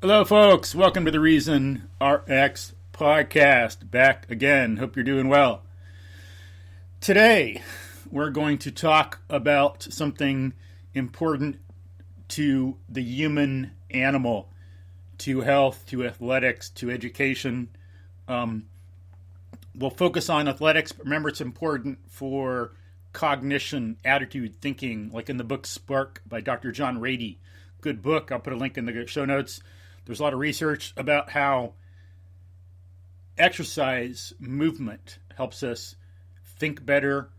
Hello, folks. Welcome to the Reason RX podcast. Back again. Hope you're doing well. Today, we're going to talk about something important to the human animal, to health, to athletics, to education. We'll focus on athletics, but remember it's important for cognition, attitude, thinking, like in the book Spark by Dr. John Rady. Good book. I'll put a link in the show notes. There's a lot of research about how exercise movement helps us think better.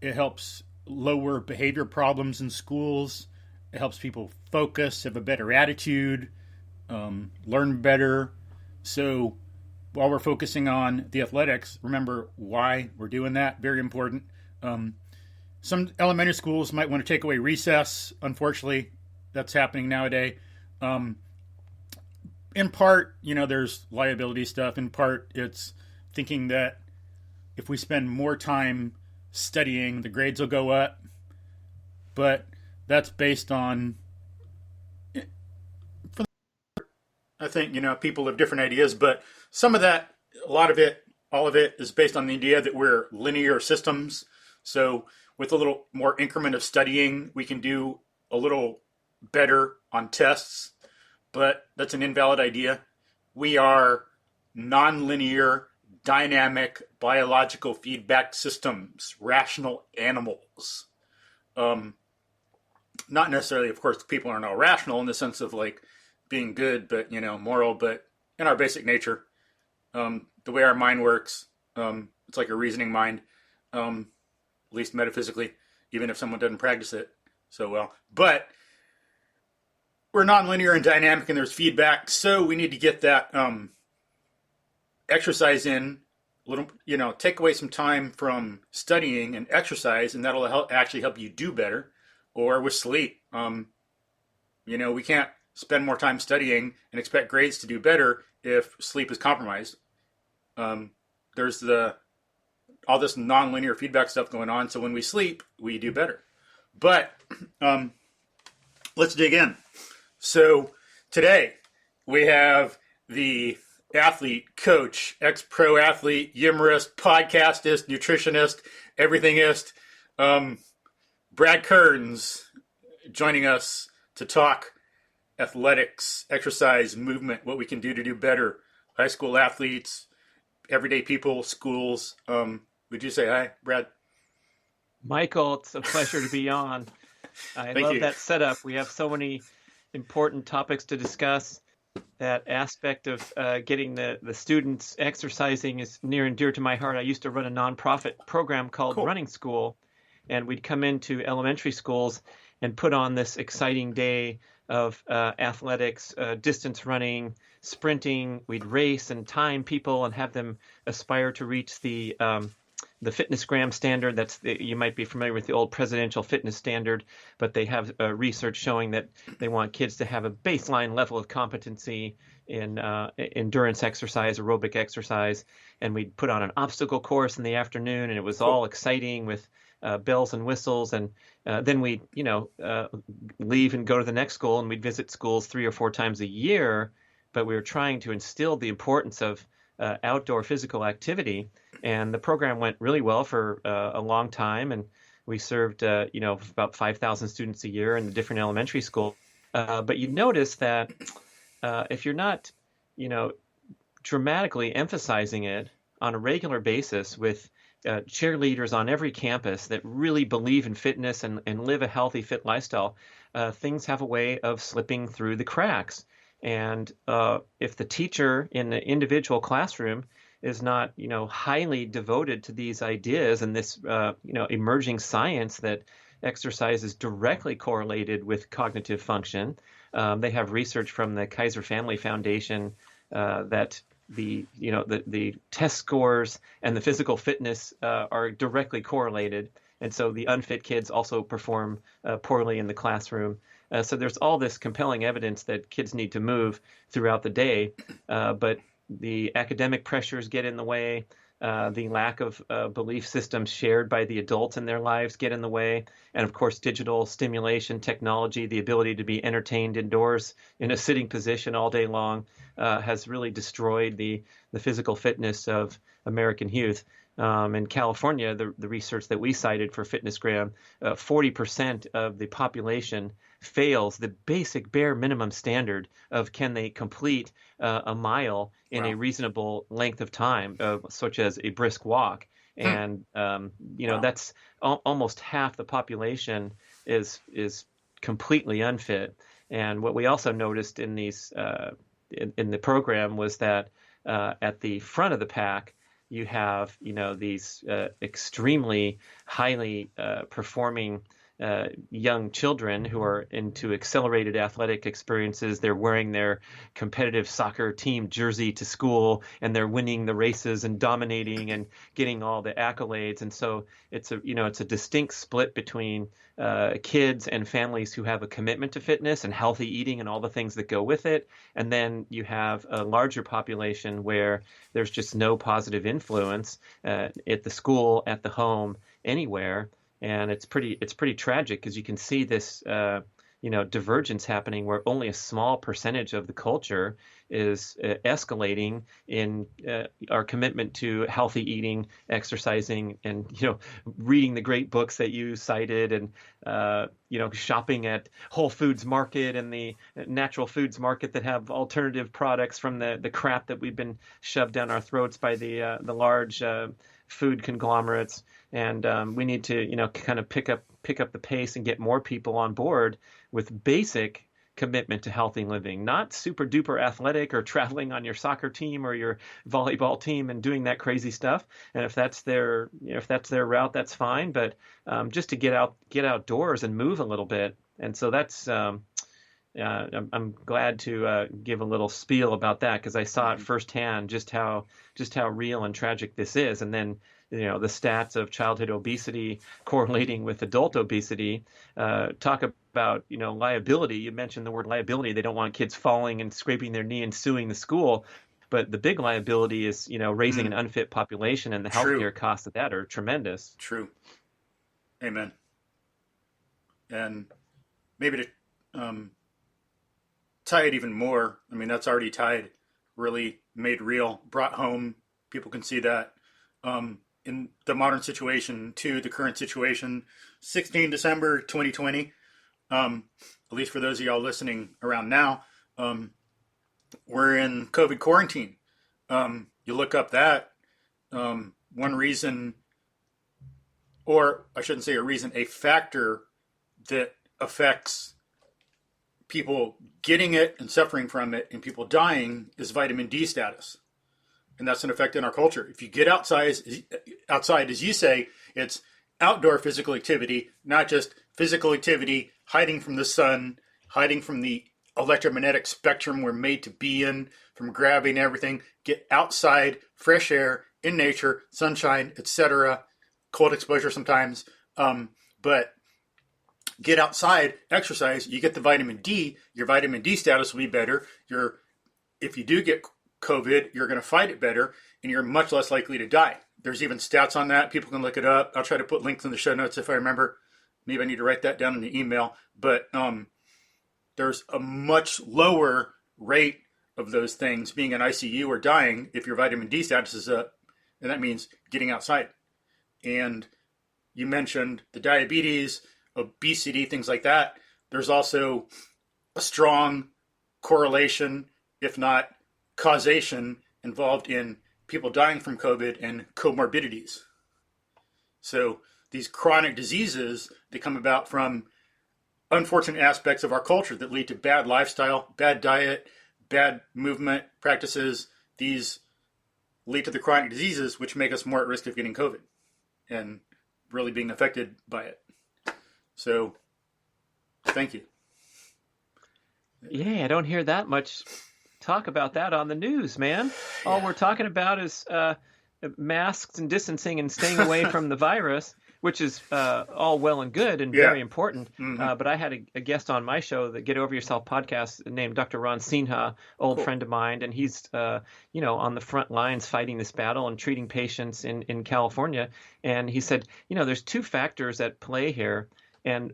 It helps lower behavior problems in schools. It helps people focus, have a better attitude, learn better. So while we're focusing on the athletics, remember why we're doing that. Very important. Some elementary schools might want to take away recess. Unfortunately, that's happening nowadays. In part, there's liability stuff. In part, it's thinking that if we spend more time studying, the grades will go up. But that's based on, I think, people have different ideas. But some of that, a lot of it, all of it is based on the idea that we're linear systems. So with a little more increment of studying, we can do a little better on tests. But that's an invalid idea. We are nonlinear, dynamic, biological feedback systems, rational animals. Not necessarily, of course, people aren't all rational in the sense of like being good, but, moral, but in our basic nature, the way our mind works, it's like a reasoning mind, at least metaphysically, even if someone doesn't practice it so well. But we're nonlinear and dynamic, and there's feedback, so we need to get that exercise in. Take away some time from studying and exercise, and that'll actually help you do better. Or with sleep, we can't spend more time studying and expect grades to do better if sleep is compromised. There's all this nonlinear feedback stuff going on, so when we sleep, we do better. But let's dig in. So today we have the athlete, coach, ex-pro athlete, humorist, podcastist, nutritionist, everythingist, Brad Kearns, joining us to talk athletics, exercise, movement, what we can do to do better. High school athletes, everyday people, schools. Would you say hi, Brad? Michael, it's a pleasure to be on. I Thank love you. that setup. We have so many important topics to discuss. That aspect of getting the students exercising is near and dear to my heart. I used to run a nonprofit program called Cool. Running School, and we'd come into elementary schools and put on this exciting day of athletics, distance running, sprinting. We'd race and time people and have them aspire to reach the fitness gram standard. You might be familiar with the old presidential fitness standard, but they have research showing that they want kids to have a baseline level of competency in endurance exercise, aerobic exercise. And we'd put on an obstacle course in the afternoon, and it was all exciting with bells and whistles. And then we'd, leave and go to the next school, and we'd visit schools 3 or 4 times a year. But we were trying to instill the importance of outdoor physical activity. And the program went really well for a long time. And we served, about 5,000 students a year in the different elementary schools. But you notice that if you're not, dramatically emphasizing it on a regular basis with cheerleaders on every campus that really believe in fitness and live a healthy, fit lifestyle, things have a way of slipping through the cracks. And if the teacher in the individual classroom is not, highly devoted to these ideas and this, emerging science that exercise is directly correlated with cognitive function. They have research from the Kaiser Family Foundation that the test scores and the physical fitness are directly correlated. And so the unfit kids also perform poorly in the classroom. So there's all this compelling evidence that kids need to move throughout the day, but the academic pressures get in the way. the lack of belief systems shared by the adults in their lives get in the way. And of course, digital stimulation technology, the ability to be entertained indoors in a sitting position all day long, has really destroyed the physical fitness of American youth. In California, the research that we cited for FitnessGram, 40% of the population fails the basic bare minimum standard of can they complete a mile in a Wow. reasonable length of time, such as a brisk walk. Hmm. And Wow. that's almost half the population is completely unfit. And what we also noticed in these in the program was that at the front of the pack, you have these extremely highly performing young children who are into accelerated athletic experiences. They're wearing their competitive soccer team jersey to school, and they're winning the races and dominating and getting all the accolades. And so it's a distinct split between kids and families who have a commitment to fitness and healthy eating and all the things that go with it. And then you have a larger population where there's just no positive influence at the school, at the home, anywhere. And it's pretty tragic because you can see this divergence happening where only a small percentage of the culture is escalating in our commitment to healthy eating, exercising, and reading the great books that you cited, and shopping at Whole Foods Market and the natural foods market that have alternative products from the crap that we've been shoved down our throats by the large food conglomerates. And we need to kind of pick up the pace and get more people on board with basic commitment to healthy living, not super duper athletic or traveling on your soccer team or your volleyball team and doing that crazy stuff. And if that's their route, that's fine. But just to get outdoors and move a little bit. And so that's I'm glad to give a little spiel about that because I saw it firsthand just how real and tragic this is. And then the stats of childhood obesity correlating with adult obesity talk about liability. You mentioned the word liability. They don't want kids falling and scraping their knee and suing the school. But the big liability is raising an unfit population, and the True. healthcare costs of that are tremendous. True. Amen. And maybe to tie it even more, I mean, that's already tied, really made real, brought home. People can see that in the modern situation to the current situation. 16 December 2020, at least for those of y'all listening around now, we're in COVID quarantine. You look up that, one reason, or I shouldn't say a reason, a factor that affects people getting it and suffering from it and people dying is vitamin D status. And that's an effect in our culture. If you get outside, as you say, it's outdoor physical activity, not just physical activity, hiding from the sun, hiding from the electromagnetic spectrum we're made to be in, from gravity and everything. Get outside, fresh air, in nature, sunshine, etc. Cold exposure sometimes. But get outside, exercise, you get the vitamin D, your vitamin D status will be better. If you do get COVID, you're going to fight it better, and you're much less likely to die. There's even stats on that. People can look it up. I'll try to put links in the show notes if I remember. Maybe I need to write that down in the email. But there's a much lower rate of those things being in ICU or dying if your vitamin D status is up, and that means getting outside. And you mentioned the diabetes, obesity, things like that. There's also a strong correlation, if not causation, involved in people dying from COVID and comorbidities. So these chronic diseases that come about from unfortunate aspects of our culture that lead to bad lifestyle, bad diet, bad movement practices, these lead to the chronic diseases which make us more at risk of getting COVID and really being affected by it. So thank you. Yeah, I don't hear that much talk about that on the news, man. All we're talking about is masks and distancing and staying away from the virus. which is all well and good and Yeah. very important. Hmm. But I had a guest on my show, the Get Over Yourself podcast, named Dr. Ron Sinha, old Cool. friend of mine, and he's on the front lines fighting this battle and treating patients in California. And he said, there's two factors at play here, and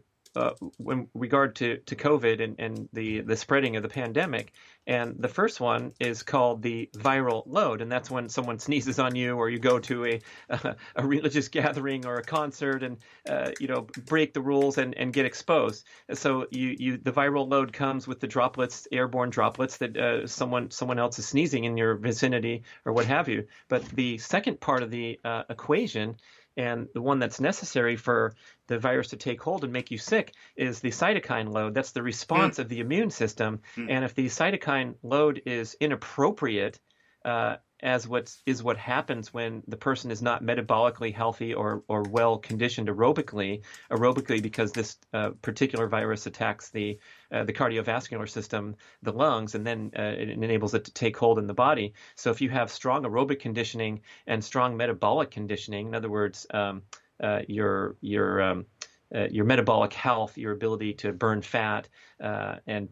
when regard to COVID and the spreading of the pandemic. And the first one is called the viral load, and that's when someone sneezes on you, or you go to a religious gathering or a concert and break the rules and get exposed. So the viral load comes with the droplets, airborne droplets that someone else is sneezing in your vicinity or what have you. But the second part of the equation, and the one that's necessary for the virus to take hold and make you sick, is the cytokine load. That's the response of the immune system. Mm. And if the cytokine load is inappropriate, as what happens when the person is not metabolically healthy or well conditioned aerobically because this particular virus attacks the cardiovascular system, the lungs, and then it enables it to take hold in the body. So if you have strong aerobic conditioning and strong metabolic conditioning, in other words, your metabolic health, your ability to burn fat, and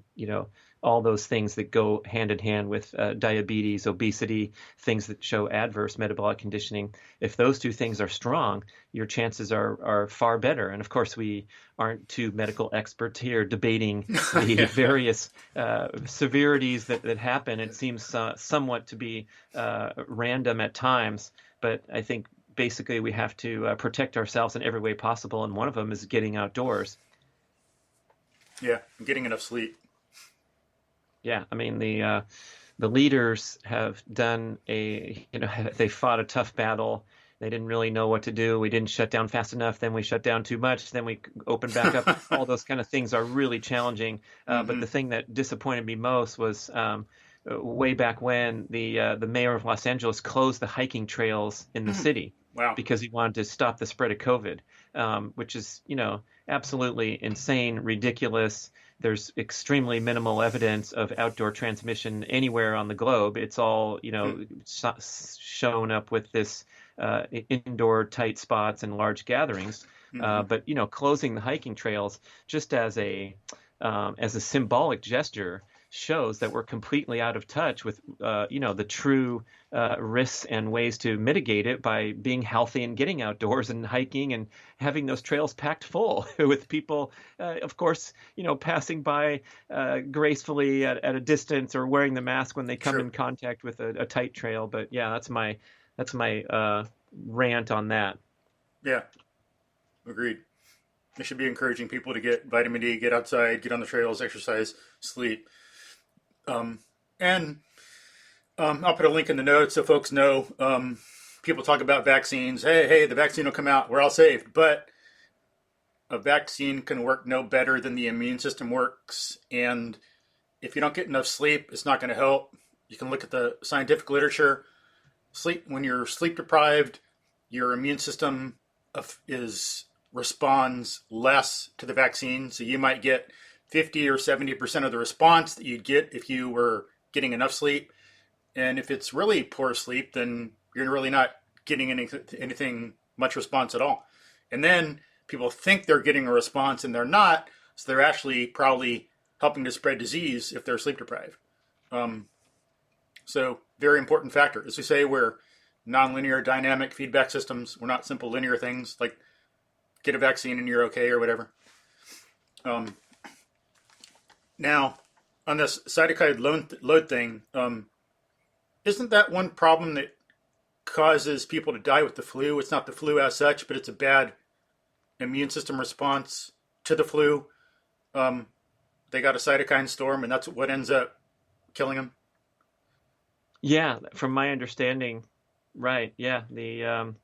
all those things that go hand in hand with diabetes, obesity, things that show adverse metabolic conditioning. If those two things are strong, your chances are far better. And of course, we aren't two medical experts here debating the various severities that happen. It seems somewhat to be random at times, but I think basically we have to protect ourselves in every way possible, and one of them is getting outdoors. Yeah. Getting enough sleep. Yeah, I mean the leaders have done they fought a tough battle. They didn't really know what to do. We didn't shut down fast enough. Then we shut down too much. Then we opened back up. All those kind of things are really challenging. But the thing that disappointed me most was way back when the mayor of Los Angeles closed the hiking trails in the city. Wow. Because he wanted to stop the spread of COVID, which is, absolutely insane, ridiculous. There's extremely minimal evidence of outdoor transmission anywhere on the globe. It's all, shown up with this indoor tight spots and large gatherings. But, closing the hiking trails just as a symbolic gesture shows that we're completely out of touch with, the true risks and ways to mitigate it by being healthy and getting outdoors and hiking and having those trails packed full with people, of course, passing by gracefully at a distance or wearing the mask when they come in contact with a tight trail. But yeah, that's my rant on that. Yeah. Agreed. They should be encouraging people to get vitamin D, get outside, get on the trails, exercise, sleep. And I'll put a link in the notes so folks know. People talk about vaccines. Hey, the vaccine will come out. We're all saved. But a vaccine can work no better than the immune system works. And if you don't get enough sleep, it's not going to help. You can look at the scientific literature. When you're sleep deprived, your immune system responds less to the vaccine. So you might get 50 or 70% of the response that you'd get if you were getting enough sleep. And if it's really poor sleep, then you're really not getting anything much response at all. And then people think they're getting a response and they're not. So they're actually probably helping to spread disease if they're sleep deprived. So very important factor. As we say, we're nonlinear dynamic feedback systems. We're not simple linear things like get a vaccine and you're okay or whatever. Now, on this cytokine load thing, isn't that one problem that causes people to die with the flu? It's not the flu as such, but it's a bad immune system response to the flu. They got a cytokine storm, and that's what ends up killing them. Yeah, from my understanding, right. Yeah, the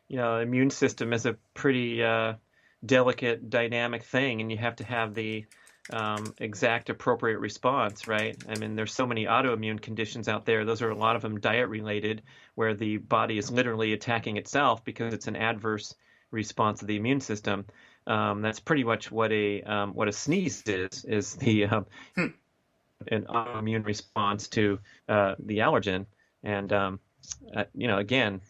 immune system is a pretty delicate, dynamic thing, and you have to have the exact appropriate response, right? I mean, there's so many autoimmune conditions out there. Those are a lot of them diet related, where the body is literally attacking itself because it's an adverse response of the immune system. That's pretty much what a sneeze is the an autoimmune response to the allergen. And again,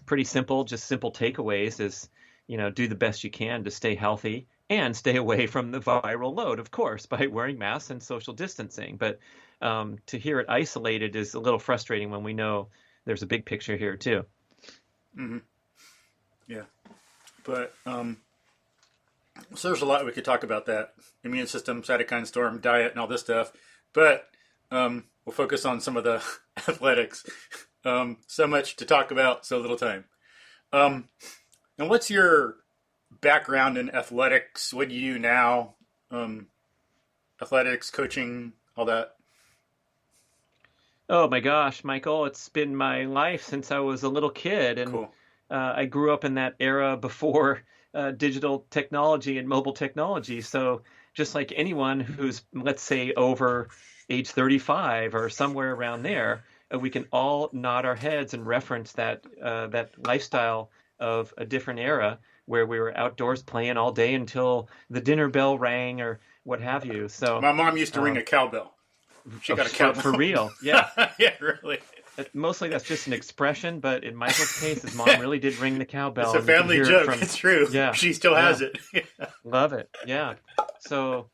pretty simple. Just simple takeaways is do the best you can to stay healthy and stay away from the viral load, of course, by wearing masks and social distancing. But to hear it isolated is a little frustrating when we know there's a big picture here too. Hmm. Yeah. But so there's a lot we could talk about that immune system, cytokine storm, diet, and all this stuff. But we'll focus on some of the athletics. So much to talk about, so little time. And what's your background in athletics? What do you do now? Athletics, coaching, all that. Oh my gosh, Michael, it's been my life since I was a little kid. And Cool. I grew up in that era before digital technology and mobile technology. So just like anyone who's, let's say, over age 35 or somewhere around there, we can all nod our heads and reference that lifestyle of a different era where we were outdoors playing all day until the dinner bell rang or what have you. So My mom used to ring a cowbell. She got a cowbell. for real, yeah. Yeah, really. Mostly that's just an expression, but in Michael's case, his mom really did ring the cowbell. It's a family joke. It's true. Yeah, She still has it. love it. Yeah. So,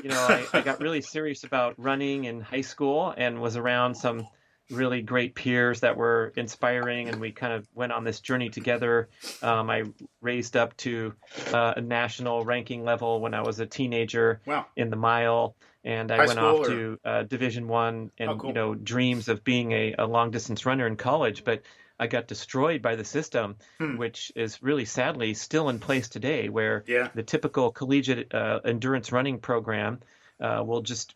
I got really serious about running in high school and was around some really great peers that were inspiring, and we kind of went on this journey together. I raised up to a national ranking level when I was a teenager. Wow. In the mile. And I High went school off or? to Division I and, Oh, cool. dreams of being a long distance runner in college. But I got destroyed by the system, Hmm. which is really sadly still in place today, where Yeah. the typical collegiate endurance running program will just,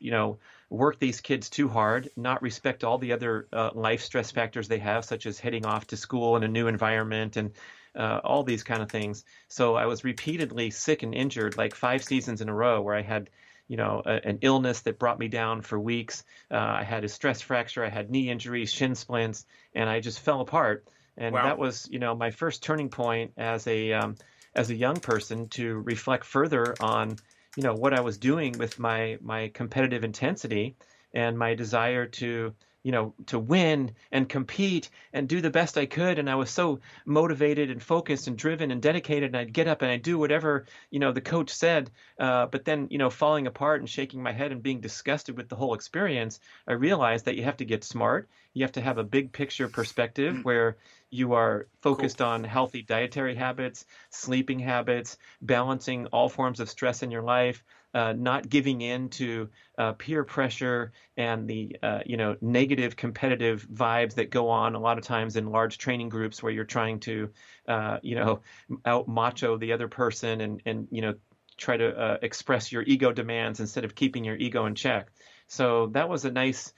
work these kids too hard, not respect all the other life stress factors they have, such as heading off to school in a new environment and all these kind of things. So I was repeatedly sick and injured, like 5 seasons in a row, where I had an illness that brought me down for weeks. I had a stress fracture. I had knee injuries, shin splints, and I just fell apart. And Wow. that was, my first turning point as a young person to reflect further on, what I was doing with my competitive intensity and my desire to win and compete and do the best I could. And I was so motivated and focused and driven and dedicated. And I'd get up and I'd do whatever, the coach said. But then, falling apart and shaking my head and being disgusted with the whole experience, I realized that you have to get smart. You have to have a big picture perspective where you are Cool. focused on healthy dietary habits, sleeping habits, balancing all forms of stress in your life, not giving in to peer pressure and the negative competitive vibes that go on a lot of times in large training groups where you're trying to out macho the other person and try to express your ego demands instead of keeping your ego in check. So that was a nice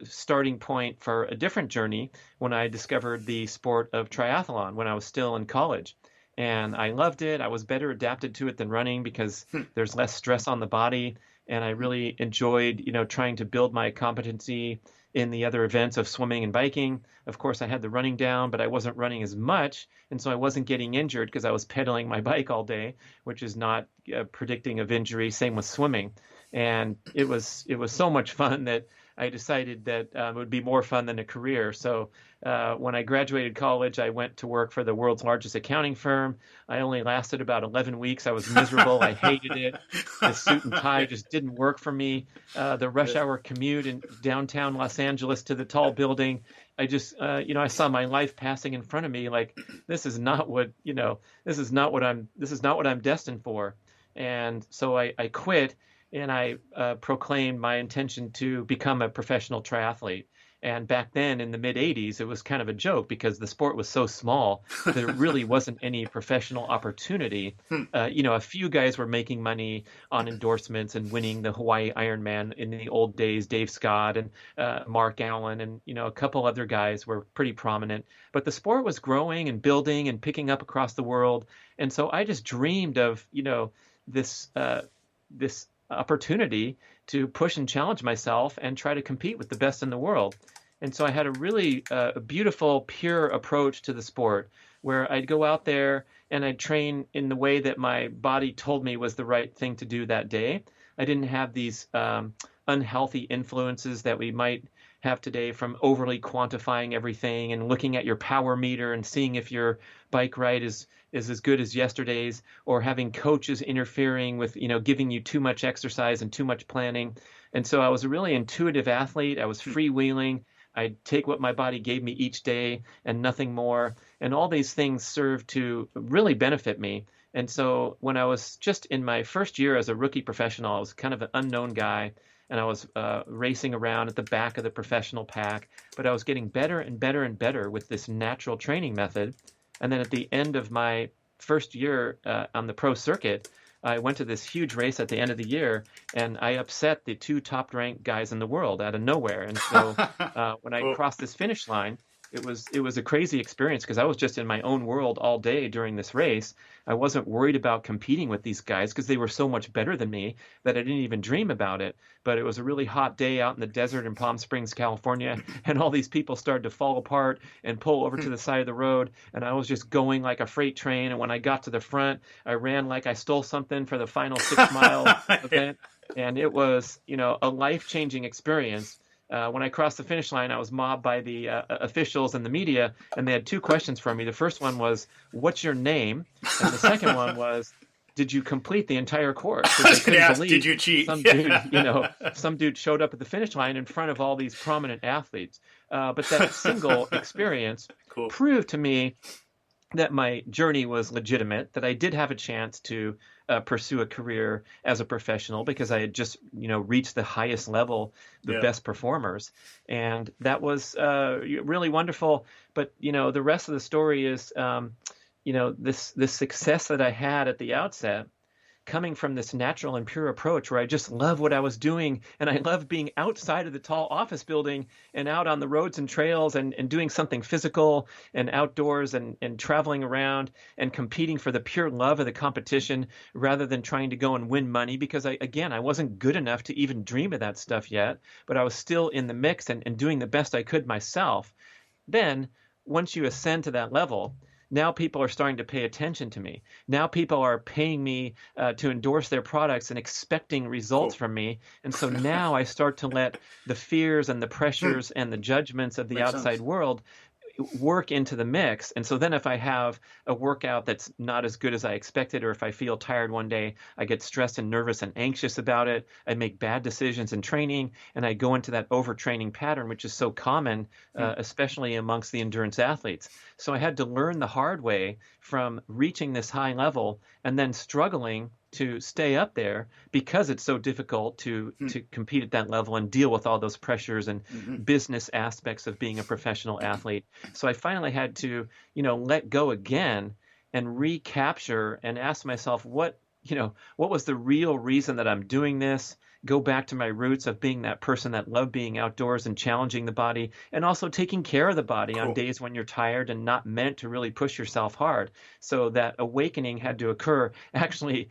starting point for a different journey when I discovered the sport of triathlon when I was still in college. And I loved it. I was better adapted to it than running because there's less stress on the body. And I really enjoyed, trying to build my competency in the other events of swimming and biking. Of course, I had the running down, but I wasn't running as much. And so I wasn't getting injured because I was pedaling my bike all day, which is not predicting of injury. Same with swimming. And it was so much fun that I decided that it would be more fun than a career. So when I graduated college, I went to work for the world's largest accounting firm. I only lasted about 11 weeks. I was miserable. I hated it. The suit and tie just didn't work for me. The rush hour commute in downtown Los Angeles to the tall building, I just, I saw my life passing in front of me. Like, this is not what I'm destined for. And so I quit. And I proclaimed my intention to become a professional triathlete. And back then in the mid 80s, it was kind of a joke because the sport was so small, there really wasn't any professional opportunity. A few guys were making money on endorsements and winning the Hawaii Ironman in the old days, Dave Scott and Mark Allen and, a couple other guys were pretty prominent. But the sport was growing and building and picking up across the world. And so I just dreamed of, this opportunity to push and challenge myself and try to compete with the best in the world. And so I had a really beautiful, pure approach to the sport where I'd go out there and I'd train in the way that my body told me was the right thing to do that day. I didn't have these unhealthy influences that we might have today, from overly quantifying everything and looking at your power meter and seeing if your bike ride is as good as yesterday's, or having coaches interfering with, giving you too much exercise and too much planning. And so I was a really intuitive athlete. I was freewheeling. I'd take what my body gave me each day and nothing more. And all these things served to really benefit me. And so when I was just in my first year as a rookie professional, I was kind of an unknown guy, and I was racing around at the back of the professional pack, but I was getting better and better and better with this natural training method. And then at the end of my first year on the pro circuit, I went to this huge race at the end of the year, and I upset the two top-ranked guys in the world out of nowhere. And so when I Cool. crossed this finish line, it was a crazy experience because I was just in my own world all day during this race. I wasn't worried about competing with these guys because they were so much better than me that I didn't even dream about it. But it was a really hot day out in the desert in Palm Springs, California, and all these people started to fall apart and pull over to the side of the road, and I was just going like a freight train. And when I got to the front, I ran like I stole something for the final 6 mile event, and it was, a life-changing experience. When I crossed the finish line, I was mobbed by the officials and the media, and they had two questions for me. The first one was, "What's your name?" And the second one was, "Did you complete the entire course?" I Because was they going to couldn't ask, did believe you cheat? some Yeah. dude, some dude showed up at the finish line in front of all these prominent athletes. But that single experience Cool. proved to me that my journey was legitimate, that I did have a chance to pursue a career as a professional because I had just, reached the highest level, the Yeah. best performers. And that was really wonderful. But, the rest of the story is, this success that I had at the outset, coming from this natural and pure approach where I just love what I was doing, and I love being outside of the tall office building and out on the roads and trails and doing something physical and outdoors and traveling around and competing for the pure love of the competition rather than trying to go and win money, because I wasn't good enough to even dream of that stuff yet, but I was still in the mix and doing the best I could myself. Then once you ascend to that level, now people are starting to pay attention to me. Now people are paying me to endorse their products and expecting results Cool. from me. And so now I start to let the fears and the pressures and the judgments of the Makes outside sense. world work into the mix. And so then if I have a workout that's not as good as I expected, or if I feel tired one day, I get stressed and nervous and anxious about it. I make bad decisions in training, and I go into that overtraining pattern, which is so common, especially amongst the endurance athletes. So I had to learn the hard way from reaching this high level and then struggling to stay up there because it's so difficult to compete at that level and deal with all those pressures and business aspects of being a professional athlete. So I finally had to, let go again and recapture and ask myself what was the real reason that I'm doing this? Go back to my roots of being that person that loved being outdoors and challenging the body, and also taking care of the body on Cool. days when you're tired and not meant to really push yourself hard. So that awakening had to occur actually,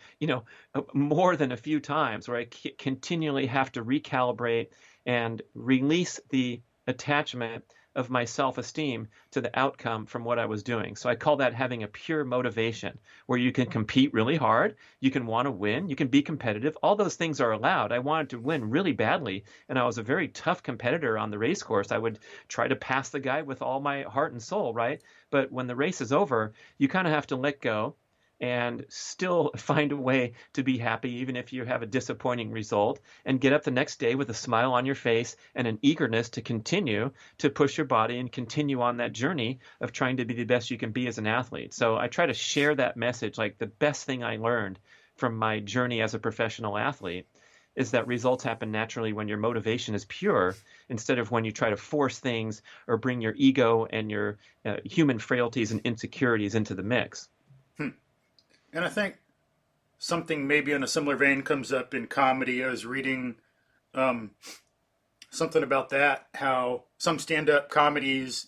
more than a few times, where I continually have to recalibrate and release the attachment of my self-esteem to the outcome from what I was doing. So I call that having a pure motivation, where you can compete really hard, you can want to win, you can be competitive. All those things are allowed. I wanted to win really badly, and I was a very tough competitor on the race course. I would try to pass the guy with all my heart and soul, right? But when the race is over, you kind of have to let go and still find a way to be happy, even if you have a disappointing result, and get up the next day with a smile on your face and an eagerness to continue to push your body and continue on that journey of trying to be the best you can be as an athlete. So I try to share that message. Like, the best thing I learned from my journey as a professional athlete is that results happen naturally when your motivation is pure, instead of when you try to force things or bring your ego and your human frailties and insecurities into the mix. And I think something maybe in a similar vein comes up in comedy. I was reading something about that, how some stand-up comics,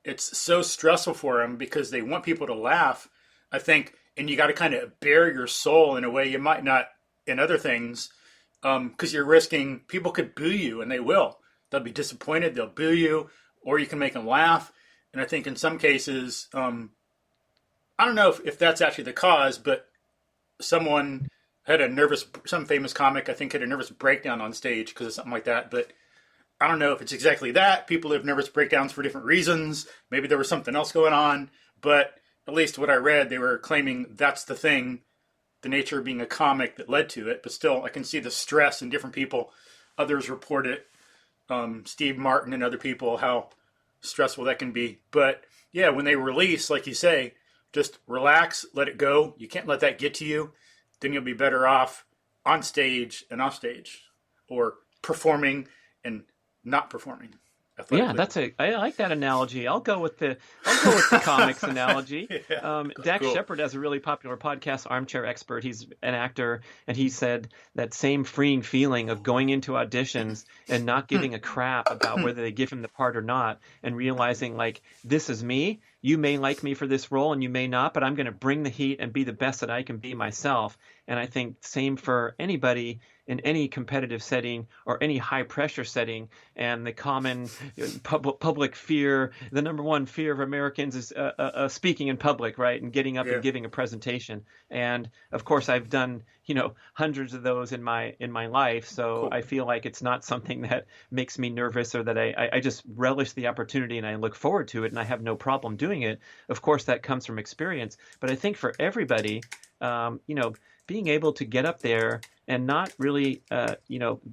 it's so stressful for them because they want people to laugh, I think, and you got to kind of bare your soul in a way you might not in other things, because you're risking, people could boo you, and they will. They'll be disappointed, they'll boo you, or you can make them laugh. And I think in some cases, I don't know if that's actually the cause, but someone had a nervous, some famous comic, I think, had a nervous breakdown on stage because of something like that. But I don't know if it's exactly that. People have nervous breakdowns for different reasons. Maybe there was something else going on. But at least what I read, they were claiming that's the thing, the nature of being a comic that led to it. But still, I can see the stress in different people. Others report it, Steve Martin and other people, how stressful that can be. But yeah, when they release, like you say, just relax, let it go. You can't let that get to you. Then you'll be better off on stage and off stage, or performing and not performing Yeah, athletically. I like that analogy. I'll go with the comics analogy. Yeah, Dax cool. Shepard has a really popular podcast, Armchair Expert. He's an actor, and he said that same freeing feeling of going into auditions and not giving a crap about whether they give him the part or not, and realizing like this is me. You may like me for this role, and you may not, but I'm going to bring the heat and be the best that I can be myself. And I think same for anybody in any competitive setting or any high pressure setting. And the common public fear, the number one fear of Americans is speaking in public, right? And getting up and Yeah, giving a presentation. And of course, I've done, hundreds of those in my life. So cool. I feel like it's not something that makes me nervous or that I just relish the opportunity and I look forward to it and I have no problem doing it. Of course, that comes from experience. But I think for everybody, being able to get up there and not really,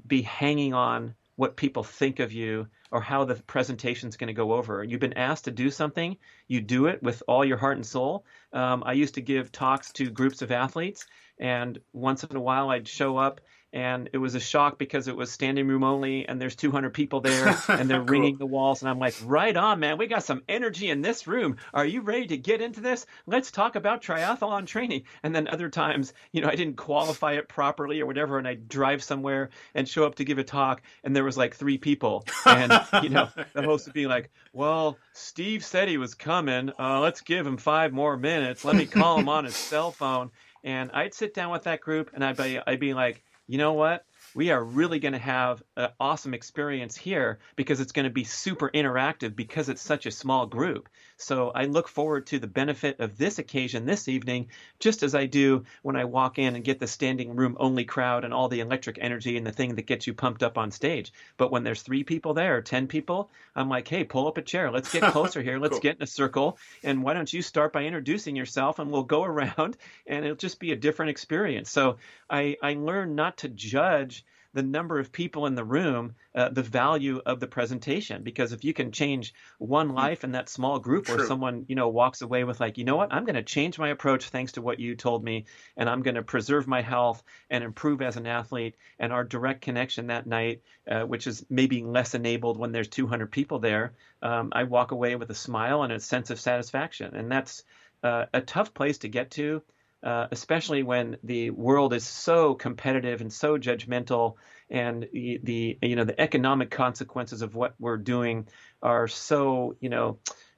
be hanging on what people think of you or how the presentation is going to go over. You've been asked to do something, you do it with all your heart and soul. I used to give talks to groups of athletes, and once in a while I'd show up and it was a shock because it was standing room only and there's 200 people there and they're Cool. ringing the walls. And I'm like, right on, man. We got some energy in this room. Are you ready to get into this? Let's talk about triathlon training. And then other times, I didn't qualify it properly or whatever. And I'd drive somewhere and show up to give a talk and there was like 3 people. And, the host would be like, well, Steve said he was coming. Let's give him 5 more minutes. Let me call him on his cell phone. And I'd sit down with that group and I'd be like, you know what? We are really going to have an awesome experience here because it's going to be super interactive because it's such a small group. So I look forward to the benefit of this occasion this evening, just as I do when I walk in and get the standing room only crowd and all the electric energy and the thing that gets you pumped up on stage. But when there's 3 people there or 10 people, I'm like, hey, pull up a chair. Let's get closer here. Let's Cool. get in a circle. And why don't you start by introducing yourself and we'll go around and it'll just be a different experience. So I learned not to judge the number of people in the room, the value of the presentation. Because if you can change one life in that small group or True. someone, walks away with like, you know what, I'm going to change my approach thanks to what you told me, and I'm going to preserve my health and improve as an athlete. And our direct connection that night, which is maybe less enabled when there's 200 people there, I walk away with a smile and a sense of satisfaction. And that's a tough place to get to, especially when the world is so competitive and so judgmental, and the economic consequences of what we're doing are so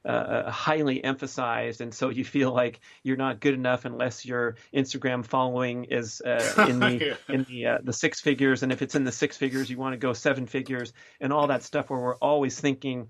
highly emphasized, and so you feel like you're not good enough unless your Instagram following is in the Yeah. in the 6 figures, and if it's in the 6 figures, you want to go 7 figures, and all that stuff where we're always thinking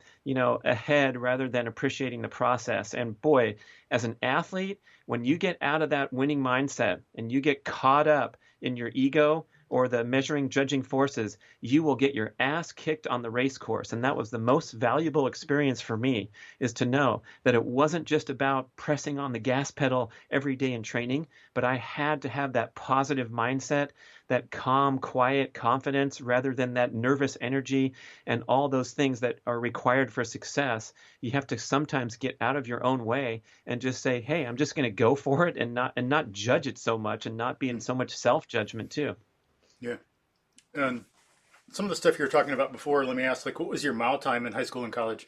ahead rather than appreciating the process. And boy, as an athlete, when you get out of that winning mindset and you get caught up in your ego or the measuring, judging forces, you will get your ass kicked on the race course. And that was the most valuable experience for me, is to know that it wasn't just about pressing on the gas pedal every day in training, but I had to have that positive mindset, that calm, quiet confidence, rather than that nervous energy and all those things that are required for success. You have to sometimes get out of your own way and just say, hey, I'm just going to go for it, and not judge it so much and not be in so much self-judgment too. Yeah. And some of the stuff you were talking about before, let me ask, like, what was your mile time in high school and college?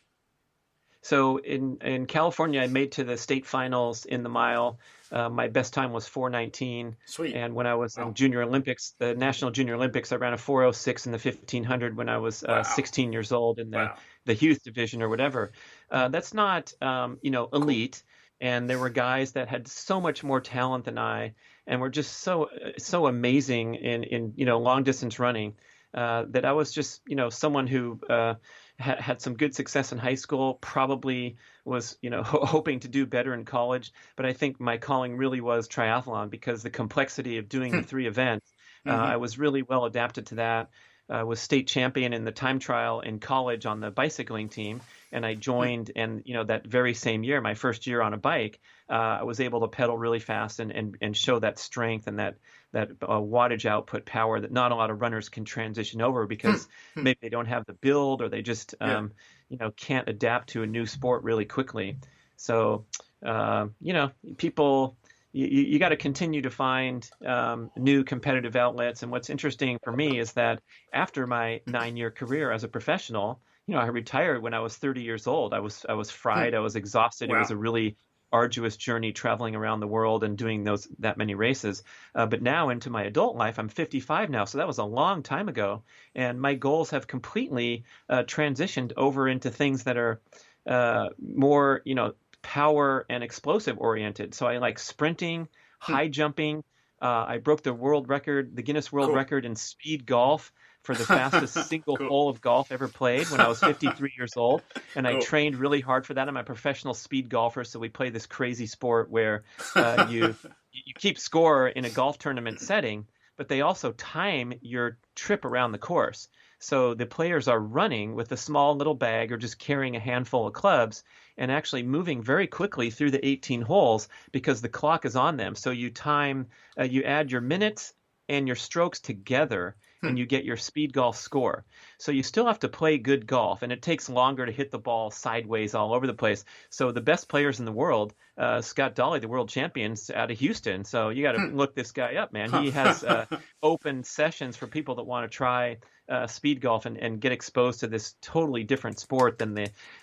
So in California, I made to the state finals in the mile. My best time was 4:19. Sweet. And when I was in Wow. Junior Olympics, the National Junior Olympics, I ran a 4:06 in the 1500 when I was Wow. 16 years old in the Wow. the youth division or whatever. That's not Cool. elite. And there were guys that had so much more talent than I, and were just so amazing in long distance running, that I was just someone who had some good success in high school, probably was, hoping to do better in college. But I think my calling really was triathlon because the complexity of doing the Hmm. three events, I Hmm. was really well adapted to that. Was state champion in the time trial in college on the bicycling team, and I Hmm. joined. And that very same year, my first year on a bike, I was able to pedal really fast and show that strength and that wattage output power that not a lot of runners can transition over Hmm. because Hmm. maybe they don't have the build or they just Yeah. can't adapt to a new sport really quickly. So people, you got to continue to find new competitive outlets. And what's interesting for me is that after my 9-year career as a professional, I retired when I was 30 years old. I was Hmm. fried. I was exhausted. It was Wow. a really arduous journey traveling around the world and doing that many races. But now into my adult life, I'm 55 now, so that was a long time ago, and my goals have completely transitioned over into things that are more, power and explosive oriented. So I like sprinting, Hmm. high jumping. I broke the world record, the Guinness World Cool. Record in speed golf for the fastest single Cool. hole of golf ever played when I was 53 years old. And I Cool. trained really hard for that. I'm a professional speed golfer, so we play this crazy sport where you keep score in a golf tournament setting, but they also time your trip around the course. So the players are running with a small little bag or just carrying a handful of clubs and actually moving very quickly through the 18 holes because the clock is on them. So you add your minutes and your strokes together Hmm. and you get your speed golf score. So you still have to play good golf, and it takes longer to hit the ball sideways all over the place. So the best players in the world, Scott Dolly, the world champions out of Houston. So you got to Hmm. look this guy up, man. Huh. He has open sessions for people that want to try speed golf and get exposed to this totally different sport than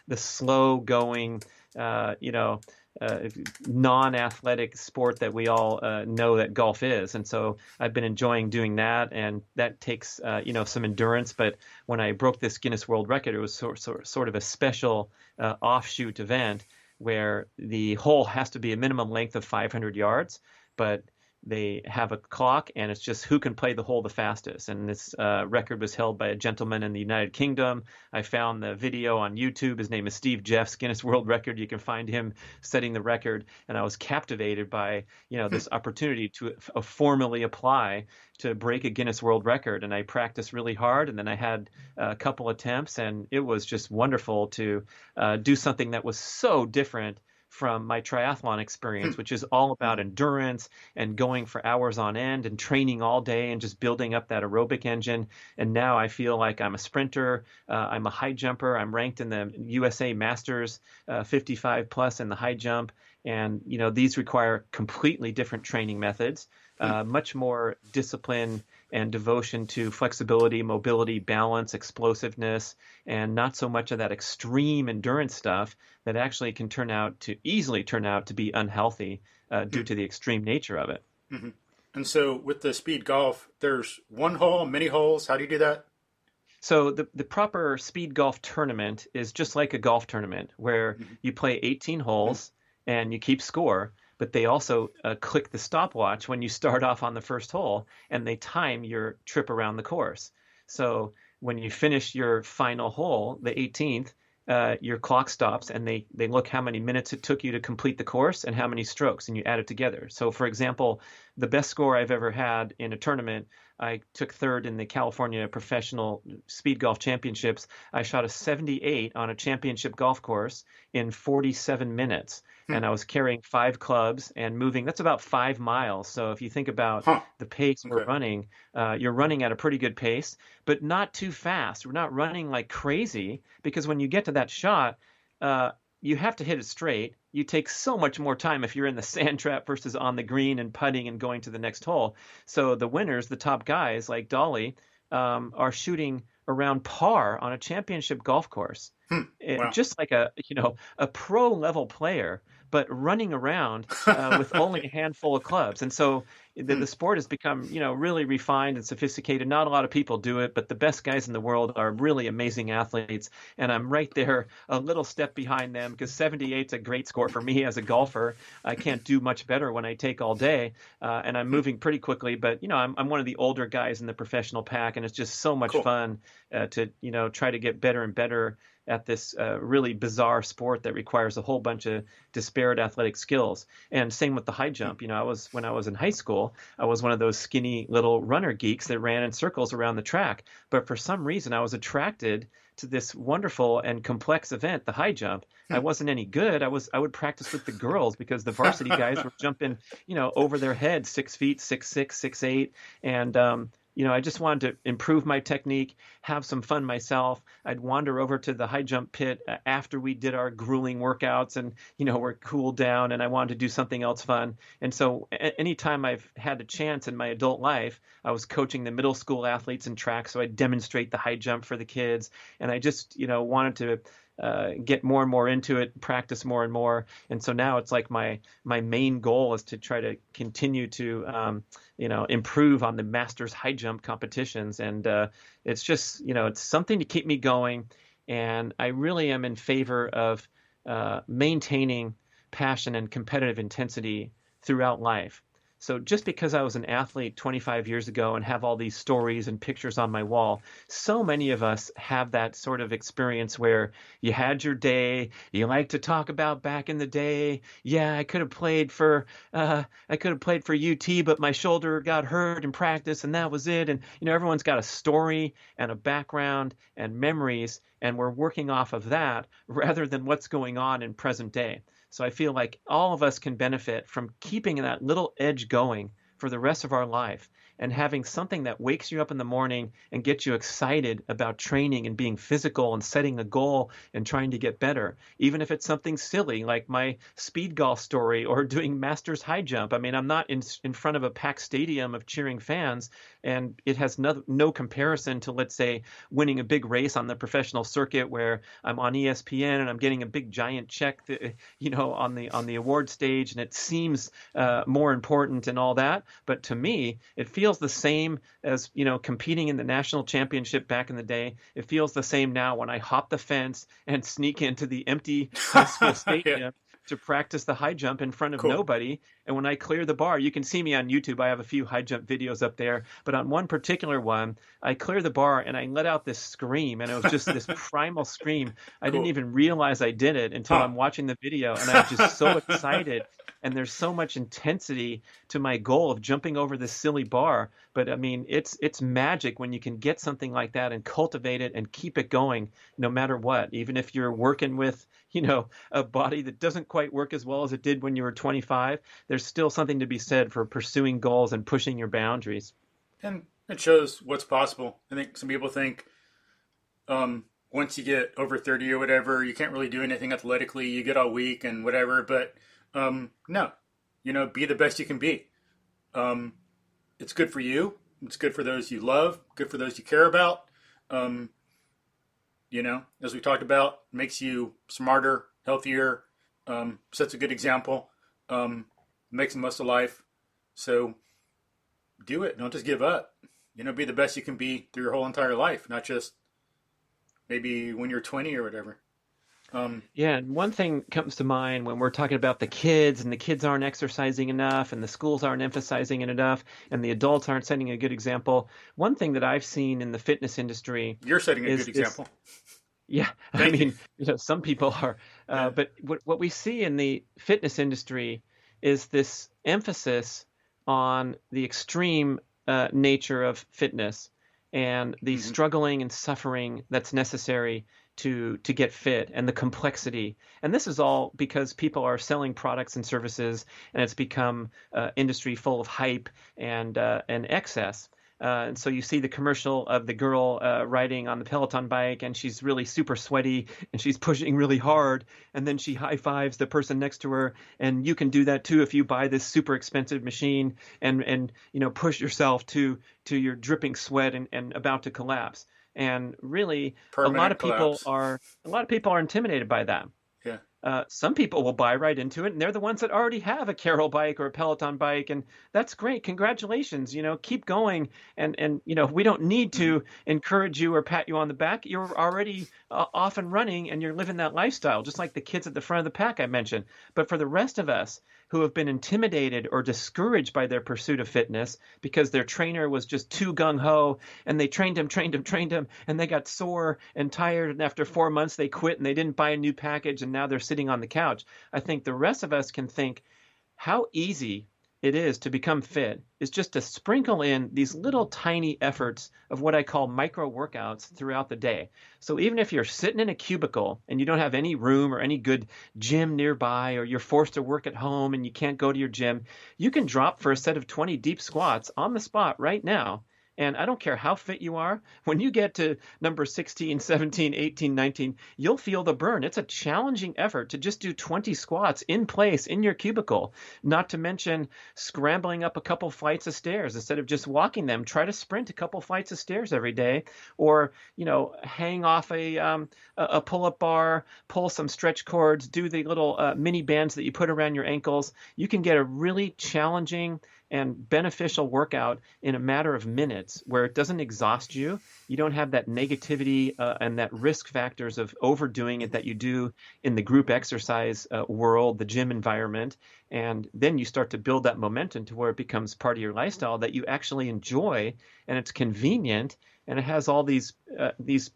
the slow going, uh, you know, uh, non-athletic sport that we all know that golf is. And so I've been enjoying doing that, and that takes some endurance. But when I broke this Guinness World Record, it was sort of a special offshoot event where the hole has to be a minimum length of 500 yards, but they have a clock, and it's just who can play the hole the fastest. And this record was held by a gentleman in the United Kingdom. I found the video on YouTube. His name is Steve Jeffs, Guinness World Record. You can find him setting the record. And I was captivated by, Hmm. this opportunity to formally apply to break a Guinness World Record. And I practiced really hard. And then I had a couple attempts, and it was just wonderful to do something that was so different from my triathlon Hmm. experience, which is all about Hmm. endurance and going for hours on end and training all day and just building up that aerobic engine. And now I feel like I'm a sprinter. I'm a high jumper. I'm ranked in the USA Masters 55 plus in the high jump. And, these require completely different training methods, Hmm. much more discipline and devotion to flexibility, mobility, balance, explosiveness, and not so much of that extreme endurance stuff that actually can easily turn out to be unhealthy due Hmm. to the extreme nature of it. Hmm. And so with the speed golf, there's one hole, many holes. How do you do that? So the proper speed golf tournament is just like a golf tournament where Hmm. you play 18 Hmm. holes and you keep score, but they also click the stopwatch when you start off on the first hole and they time your trip around the course. So when you finish your final hole, the 18th, your clock stops and they look how many minutes it took you to complete the course and how many strokes, and you add it together. So, for example, the best score I've ever had in a tournament, I took third in the California Professional Speed Golf Championships. I shot a 78 on a championship golf course in 47 minutes. Hmm. And I was carrying 5 clubs and moving. That's about 5 miles. So if you think about Huh. the pace we're Okay. running, you're running at a pretty good pace, but not too fast. We're not running like crazy because when you get to that shot, uh, you have to hit it straight. You take so much more time if you're in the sand trap versus on the green and putting and going to the next hole. So the winners, the top guys like Dolly, are shooting around par on a championship golf course. Hmm. Wow. Just like a pro level player, but running around with only a handful of clubs. And so The Hmm. sport has become, really refined and sophisticated. Not a lot of people do it, but the best guys in the world are really amazing athletes. And I'm right there, a little step behind them, because 78's a great score for me as a golfer. I can't do much better when I take all day, and I'm Hmm. moving pretty quickly. But I'm one of the older guys in the professional pack, and it's just so much Cool. fun to try to get better and better at this really bizarre sport that requires a whole bunch of disparate athletic skills. And same with the high Hmm. jump. When I was in high school, I was one of those skinny little runner geeks that ran in circles around the track. But for some reason, I was attracted to this wonderful and complex event, the high jump. I Hmm. wasn't any good. I would practice with the girls because the varsity guys were jumping, over their heads, 6 feet, 6'6", 6'8", and I just wanted to improve my technique, have some fun myself. I'd wander over to the high jump pit after we did our grueling workouts and, we're cooled down, and I wanted to do something else fun. And so anytime I've had a chance in my adult life, I was coaching the middle school athletes in track. So I'd demonstrate the high jump for the kids. And I just, wanted to get more and more into it, practice more and more. And so now it's like my main goal is to try to continue to improve on the Masters high jump competitions. And it's just it's something to keep me going. And I really am in favor of maintaining passion and competitive intensity throughout life. So just because I was an athlete 25 years ago and have all these stories and pictures on my wall, so many of us have that sort of experience where you had your day, you like to talk about back in the day. Yeah, I could have played for UT, but my shoulder got hurt in practice and that was it. And everyone's got a story and a background and memories, and we're working off of that rather than what's going on in present day. So I feel like all of us can benefit from keeping that little edge going for the rest of our life and having something that wakes you up in the morning and gets you excited about training and being physical and setting a goal and trying to get better, even if it's something silly like my speed golf story or doing Masters high jump. I mean, I'm not in front of a packed stadium of cheering fans, and it has no comparison to, let's say, winning a big race on the professional circuit where I'm on ESPN and I'm getting a big giant check that, on the award stage, and it seems more important and all that. But to me, it feels the same as competing in the national championship back in the day. It feels the same now when I hop the fence and sneak into the empty high school Yeah. stadium to practice the high jump in front of Cool. nobody. And when I clear the bar, you can see me on YouTube. I have a few high jump videos up there, but on one particular one, I clear the bar and I let out this scream, and it was just this primal scream. I didn't Cool. even realize I did it until Huh. I'm watching the video, and I'm just so excited. And there's so much intensity to my goal of jumping over this silly bar. But I mean, it's magic when you can get something like that and cultivate it and keep it going no matter what. Even if you're working with, a body that doesn't quite work as well as it did when you were 25, there's still something to be said for pursuing goals and pushing your boundaries. And it shows what's possible. I think some people think once you get over 30 or whatever, you can't really do anything athletically. You get all weak and whatever. But no, be the best you can be. Um, it's good for you. It's good for those you love. Good for those you care about. Um, as we talked about, makes you smarter, healthier. Sets a good example. Makes the most of life. So do it. Don't just give up. Be the best you can be through your whole entire life, not just maybe when you're 20 or whatever. Um, Yeah, and one thing comes to mind when we're talking about the kids, and the kids aren't exercising enough, and the schools aren't emphasizing it enough, and the adults aren't setting a good example. One thing that I've seen in the fitness industry you're setting a good is example. yeah, I Thank you. mean, some people are, Yeah. but what we see in the fitness industry is this emphasis on the extreme nature of fitness and the Hmm. struggling and suffering that's necessary to get fit, and the complexity. And this is all because people are selling products and services, and it's become industry full of hype and excess. And so you see the commercial of the girl riding on the Peloton bike, and she's really super sweaty, and she's pushing really hard, and then she high fives the person next to her. And you can do that too if you buy this super expensive machine and push yourself to your dripping sweat and about to collapse. And really, Permanent collapse. a lot of people are intimidated by that. Yeah. Some people will buy right into it, and they're the ones that already have a Carol bike or a Peloton bike, and that's great. Congratulations, keep going. And we don't need Mhm. to encourage you or pat you on the back. You're already off and running, and you're living that lifestyle, just like the kids at the front of the pack I mentioned. But for the rest of us who have been intimidated or discouraged by their pursuit of fitness because their trainer was just too gung-ho and they trained him, and they got sore and tired, and after 4 months they quit and they didn't buy a new package, and now they're sitting on the couch. I think the rest of us can think how easy it is to become fit is just to sprinkle in these little tiny efforts of what I call micro workouts throughout the day. So even if you're sitting in a cubicle and you don't have any room or any good gym nearby, or you're forced to work at home and you can't go to your gym, you can drop for a set of 20 deep squats on the spot right now. And I don't care how fit you are, when you get to number 16, 17, 18, 19, you'll feel the burn. It's a challenging effort to just do 20 squats in place in your cubicle, not to mention scrambling up a couple flights of stairs instead of just walking them. Try to sprint a couple flights of stairs every day, or, hang off a pull-up bar, pull some stretch cords, do the little mini bands that you put around your ankles. You can get a really challenging and beneficial workout in a matter of minutes where it doesn't exhaust you. You don't have that negativity and that risk factors of overdoing it that you do in the group exercise world, the gym environment. And then you start to build that momentum to where it becomes part of your lifestyle that you actually enjoy, and it's convenient, and it has all these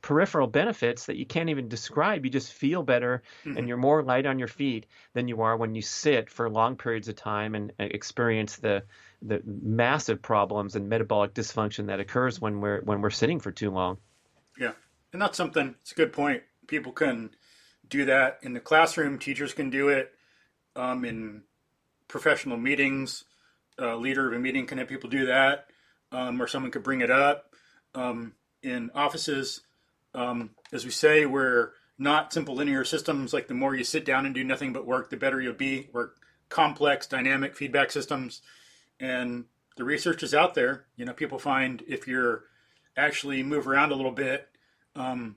peripheral benefits that you can't even describe. You just feel better, and Mhm. you're more light on your feet than you are when you sit for long periods of time and experience the massive problems and metabolic dysfunction that occurs when we're sitting for too long. Yeah, and that's something. It's a good point. People can do that in the classroom. Teachers can do it in professional meetings. A leader of a meeting can have people do that, or someone could bring it up in offices. As we say, we're not simple linear systems. Like the more you sit down and do nothing but work, the better you'll be. We're complex, dynamic feedback systems, and the research is out there. People find if you're actually move around a little bit, um,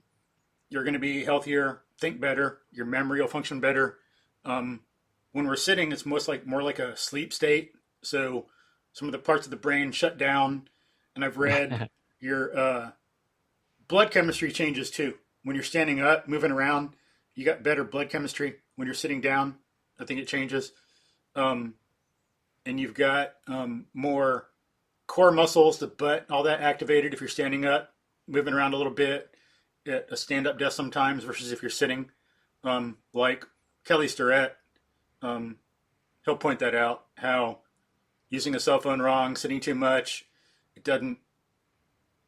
you're going to be healthier, think better, your memory will function better. When we're sitting, it's more like a sleep state. So some of the parts of the brain shut down, and I've read your blood chemistry changes too. When you're standing up, moving around, you got better blood chemistry. When you're sitting down, I think it changes. Um, and you've got more core muscles, the butt, all that activated if you're standing up, moving around a little bit at a stand-up desk sometimes versus if you're sitting. Like Kelly Starrett, he'll point that out, how using a cell phone wrong, sitting too much, it doesn't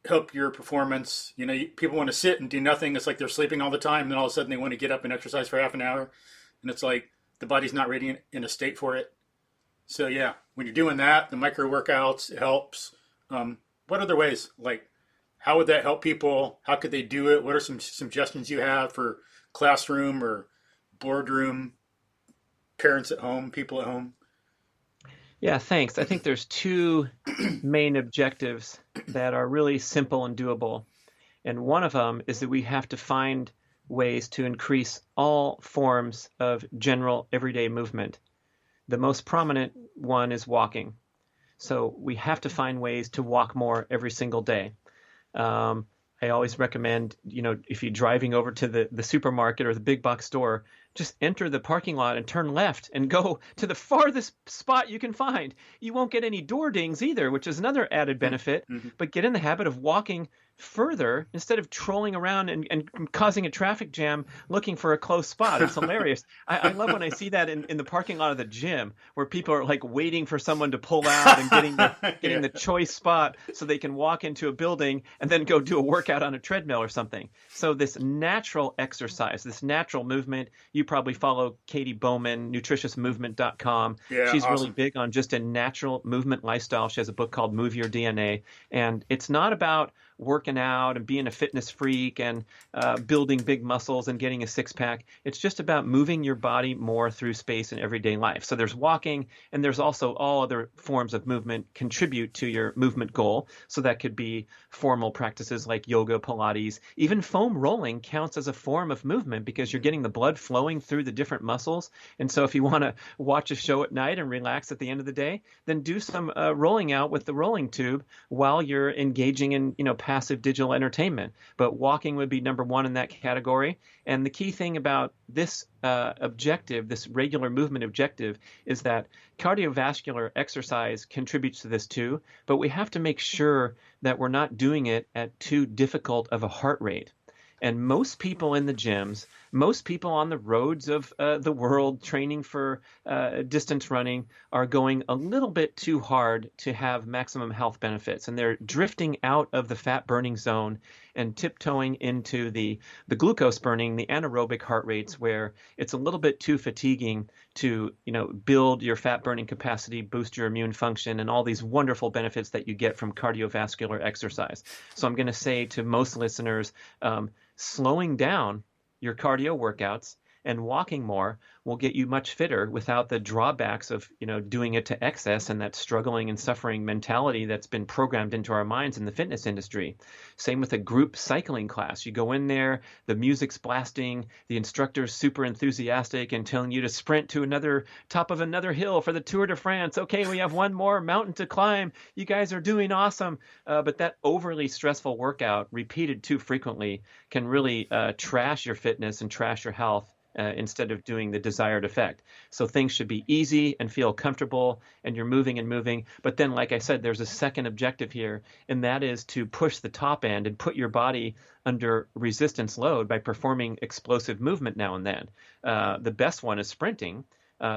help your performance. People want to sit and do nothing. It's like they're sleeping all the time. And then all of a sudden they want to get up and exercise for half an hour. And it's like the body's not ready in a state for it. So yeah, when you're doing that, the micro workouts, it helps. What other ways? Like, how would that help people? How could they do it? What are some suggestions you have for classroom or boardroom, parents at home, people at home? Yeah, thanks. I think there's two main objectives that are really simple and doable. And one of them is that we have to find ways to increase all forms of general everyday movement. The most prominent one is walking. So we have to find ways to walk more every single day. I always recommend, if you're driving over to the supermarket or the big box store, just enter the parking lot and turn left and go to the farthest spot you can find. You won't get any door dings either, which is another added benefit, Mm-hmm. but get in the habit of walking further instead of trolling around and causing a traffic jam looking for a close spot. It's hilarious. I love when I see that in the parking lot of the gym where people are like waiting for someone to pull out and getting Yeah. the choice spot so they can walk into a building and then go do a workout on a treadmill or something. So this natural exercise, this natural movement, you probably follow Katie Bowman, nutritiousmovement.com. Yeah, She's really awesome. big on just a natural movement lifestyle. She has a book called Move Your DNA. And it's not about working out and being a fitness freak and building big muscles and getting a six pack. It's just about moving your body more through space in everyday life. So there's walking, and there's also all other forms of movement contribute to your movement goal. So that could be formal practices like yoga, Pilates, even foam rolling counts as a form of movement because you're getting the blood flowing through the different muscles. And so if you want to watch a show at night and relax at the end of the day, then do some rolling out with the rolling tube while you're engaging in, passive digital entertainment. But walking would be number one in that category. And the key thing about this objective, this regular movement objective, is that cardiovascular exercise contributes to this too, but we have to make sure that we're not doing it at too difficult of a heart rate. And most people in the gyms, most people on the roads of the world training for distance running are going a little bit too hard to have maximum health benefits. And they're drifting out of the fat burning zone and tiptoeing into the glucose burning, the anaerobic heart rates, where it's a little bit too fatiguing to, build your fat burning capacity, boost your immune function, and all these wonderful benefits that you get from cardiovascular exercise. So I'm going to say to most listeners, slowing down your cardio workouts and walking more will get you much fitter without the drawbacks of, doing it to excess and that struggling and suffering mentality that's been programmed into our minds in the fitness industry. Same with a group cycling class. You go in there, the music's blasting, the instructor's super enthusiastic and telling you to sprint to another top of another hill for the Tour de France. Okay, we have one more mountain to climb. You guys are doing awesome. But that overly stressful workout repeated too frequently can really trash your fitness and trash your health. Instead of doing the desired effect. So things should be easy and feel comfortable, and you're moving and moving. But then, like I said, there's a second objective here, and that is to push the top end and put your body under resistance load by performing explosive movement now and then. The best one is sprinting.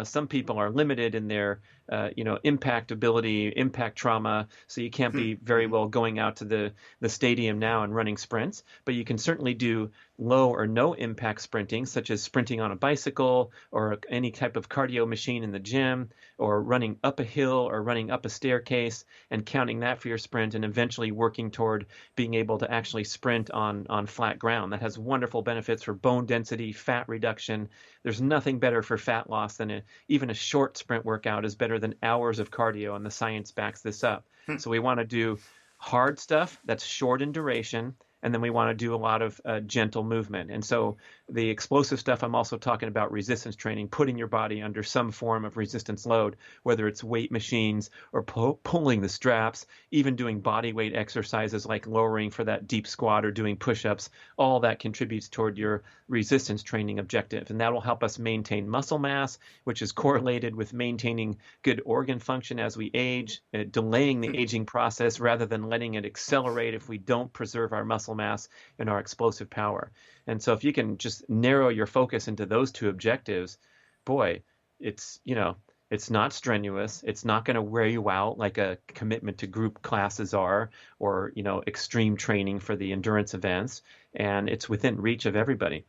Some people are limited in their, impact ability, impact trauma. So you can't be very well going out to the stadium now and running sprints, but you can certainly do low or no impact sprinting, such as sprinting on a bicycle or any type of cardio machine in the gym, or running up a hill or running up a staircase and counting that for your sprint, and eventually working toward being able to actually sprint on flat ground. That has wonderful benefits for bone density, fat reduction. There's nothing better for fat loss than even a short sprint workout is better than hours of cardio, and the science backs this up. So we want to do hard stuff that's short in duration, and then we want to do a lot of gentle movement. And so the explosive stuff, I'm also talking about resistance training, putting your body under some form of resistance load, whether it's weight machines or pulling the straps, even doing body weight exercises like lowering for that deep squat or doing push-ups. All that contributes toward your resistance training objective. And that will help us maintain muscle mass, which is correlated with maintaining good organ function as we age, delaying the aging process rather than letting it accelerate if we don't preserve our muscle mass and our explosive power. And so if you can just narrow your focus into those two objectives, boy, it's not strenuous. It's not going to wear you out like a commitment to group classes are, or, extreme training for the endurance events. And it's within reach of everybody.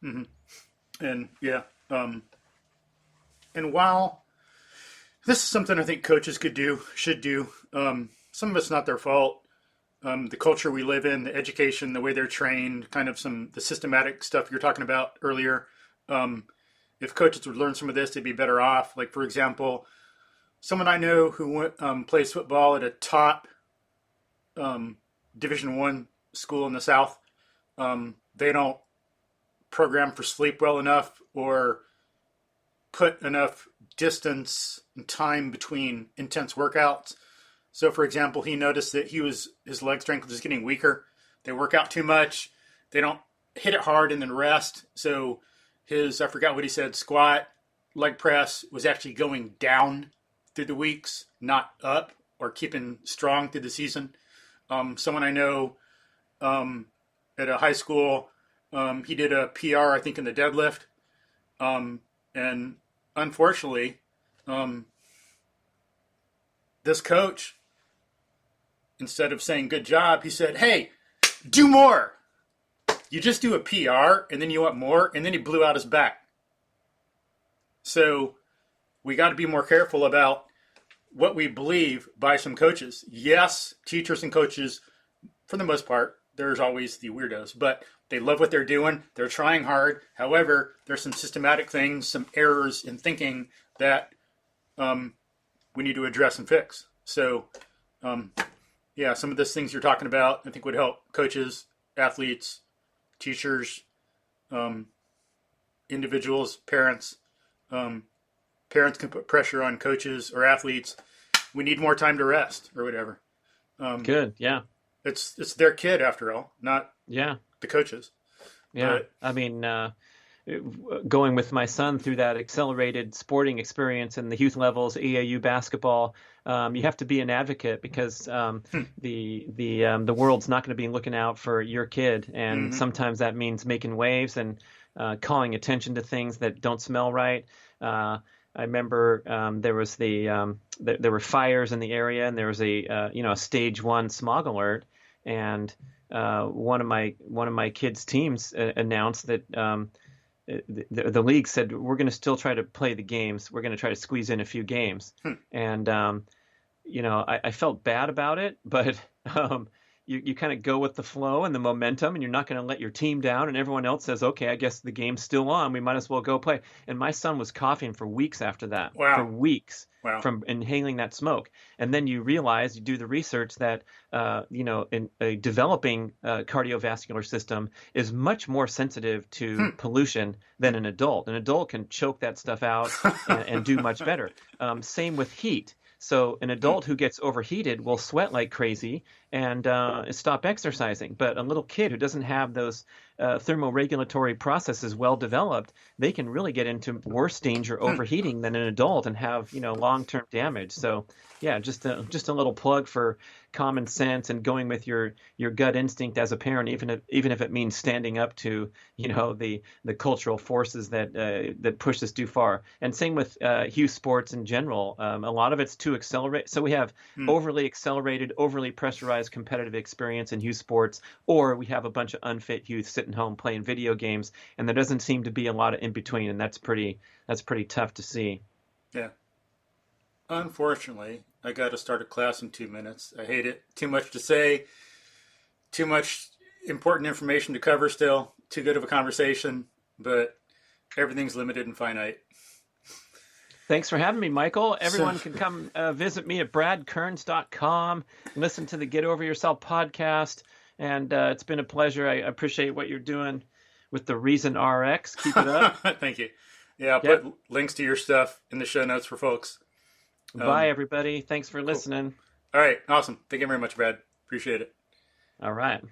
Mm-hmm. And yeah. And while this is something I think coaches should do, some of it's not their fault. The culture we live in, the education, the way they're trained, kind of the systematic stuff you're talking about earlier. If coaches would learn some of this, they'd be better off. Like, for example, someone I know who plays football at a top Division I school in the South, they don't program for sleep well enough or put enough distance and time between intense workouts. So, for example, he noticed that his leg strength was getting weaker. They work out too much. They don't hit it hard and then rest. So I forgot what he said, squat, leg press was actually going down through the weeks, not up, or keeping strong through the season. Someone I know at a high school, he did a PR, I think, in the deadlift. And unfortunately, this coach, instead of saying good job, he said, hey, do more. You just do a PR and then you want more, and then he blew out his back. So we got to be more careful about what we believe by some coaches. Yes, teachers and coaches for the most part, there's always the weirdos, but they love what they're doing. They're trying hard. However, there's some systematic things, some errors in thinking that we need to address and fix. So, yeah, some of those things you're talking about, I think would help coaches, athletes, teachers, individuals, parents. Parents can put pressure on coaches or athletes. We need more time to rest or whatever. Good. Yeah. It's their kid after all, not Yeah. the coaches. Yeah. But I mean, going with my son through that accelerated sporting experience in the youth levels, EAU basketball, you have to be an advocate because the world's not going to be looking out for your kid, and sometimes that means making waves and calling attention to things that don't smell right. I remember there were fires in the area, and there was a stage 1 smog alert, and one of my kids' teams announced that the league said we're going to still try to play the games. We're going to try to squeeze in a few games, and I felt bad about it, but you kind of go with the flow and the momentum, and you're not going to let your team down. And everyone else says, okay, I guess the game's still on. We might as well go play. And my son was coughing for weeks after that, Wow. for weeks Wow. from inhaling that smoke. And then you realize, you do the research that, in a developing cardiovascular system is much more sensitive to pollution than an adult. An adult can choke that stuff out and do much better. Same with heat. So an adult who gets overheated will sweat like crazy and stop exercising. But a little kid who doesn't have those thermoregulatory processes well developed, they can really get into worse danger overheating than an adult and have long-term damage. So yeah, just a little plug for common sense and going with your gut instinct as a parent, even if it means standing up to the cultural forces that push us too far. And same with youth sports in general. A lot of it's too accelerate. So we have overly accelerated, overly pressurized competitive experience in youth sports, or we have a bunch of unfit youth sitting home playing video games, and there doesn't seem to be a lot of in between, and that's pretty tough to see. Yeah. Unfortunately, I got to start a class in 2 minutes. I hate it. Too much to say. Too much important information to cover still. Too good of a conversation. But everything's limited and finite. Thanks for having me, Michael. Everyone can come visit me at bradkearns.com, listen to the Get Over Yourself podcast. And it's been a pleasure. I appreciate what you're doing with the Reason RX. Keep it up. Thank you. Yeah, I'll put links to your stuff in the show notes for folks. Bye, everybody. Thanks for listening. All right. Awesome. Thank you very much, Brad. Appreciate it. All right.